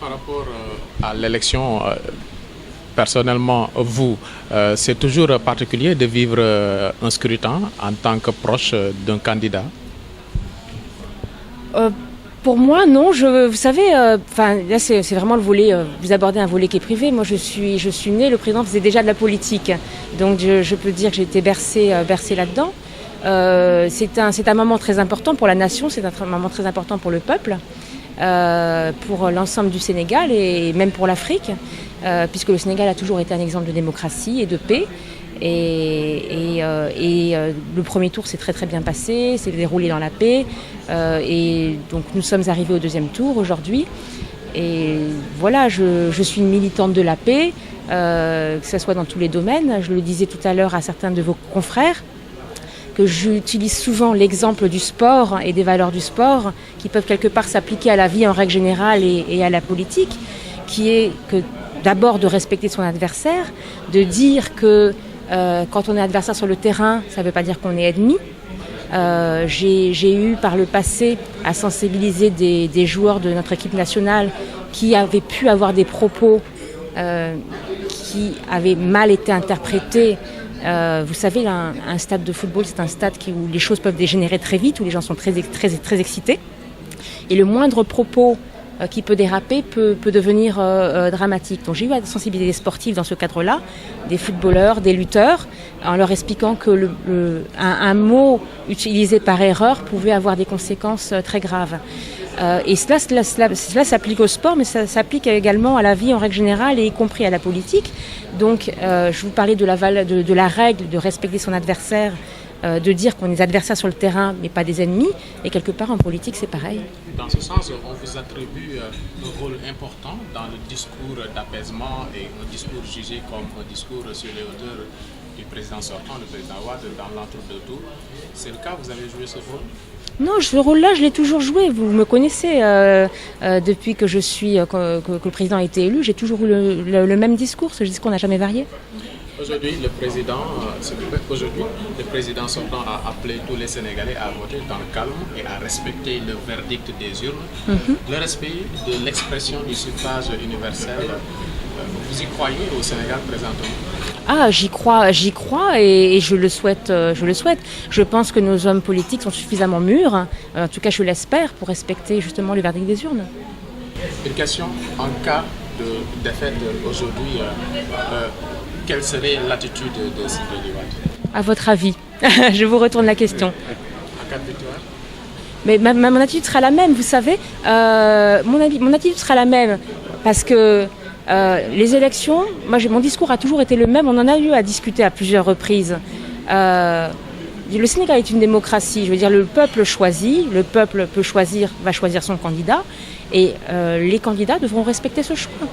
Par rapport à l'élection, personnellement, vous, c'est toujours particulier de vivre un scrutin en tant que proche d'un candidat? Pour moi, non. Vous savez, là, c'est vraiment le volet. Vous abordez un volet qui est privé. Moi, je suis née. Le président faisait déjà de la politique, donc je peux dire que j'ai été bercée là-dedans. C'est un moment très important pour la nation. C'est un moment très important pour le peuple, pour l'ensemble du Sénégal et même pour l'Afrique, puisque le Sénégal a toujours été un exemple de démocratie et de paix. Le premier tour s'est très très bien passé, s'est déroulé dans la paix, et donc nous sommes arrivés au deuxième tour aujourd'hui. Et voilà, je suis une militante de la paix, que ce soit dans tous les domaines. Je le disais tout à l'heure à certains de vos confrères, que j'utilise souvent l'exemple du sport et des valeurs du sport qui peuvent quelque part s'appliquer à la vie en règle générale et à la politique, qui est que d'abord de respecter son adversaire, de dire que quand on est adversaire sur le terrain, ça ne veut pas dire qu'on est ennemi. J'ai eu par le passé à sensibiliser des joueurs de notre équipe nationale qui avaient pu avoir des propos qui avaient mal été interprétés. Vous savez, un stade de football, c'est un stade où les choses peuvent dégénérer très vite, où les gens sont très, très, très excités. Et le moindre propos qui peut déraper peut devenir dramatique. Donc j'ai eu à sensibiliser les sportifs dans ce cadre-là, des footballeurs, des lutteurs, en leur expliquant que un mot utilisé par erreur pouvait avoir des conséquences très graves. Et cela s'applique au sport, mais ça s'applique également à la vie en règle générale, et y compris à la politique. Donc je vous parlais de la règle de respecter son adversaire, de dire qu'on est adversaires sur le terrain, mais pas des ennemis. Et quelque part, en politique, c'est pareil. Dans ce sens, on vous attribue un rôle important dans le discours d'apaisement et un discours jugé comme un discours sur les hauteurs du président sortant, le président Wade, dans l'entre-deux tours. C'est le cas, vous avez joué ce rôle? Non, ce rôle-là, je l'ai toujours joué. Vous me connaissez. Depuis que que le président a été élu, j'ai toujours eu le même discours. Ce discours n'a jamais varié. Aujourd'hui, le président sortant a appelé tous les Sénégalais à voter dans le calme et à respecter le verdict des urnes. Le respect de l'expression du suffrage universel, vous y croyez au Sénégal présentement? Ah, j'y crois et je le souhaite. Je pense que nos hommes politiques sont suffisamment mûrs, en tout cas je l'espère, pour respecter justement le verdict des urnes. Une question, en cas de défaite aujourd'hui, quelle serait l'attitude de Sidiki Wade? À votre avis? Je vous retourne la question. En cas de victoire? Mais mon attitude sera la même, vous savez. Mon attitude sera la même parce que les élections, mon discours a toujours été le même. On en a eu à discuter à plusieurs reprises. Le Sénégal est une démocratie. Je veux dire, le peuple choisit, le peuple va choisir son candidat, et les candidats devront respecter ce choix.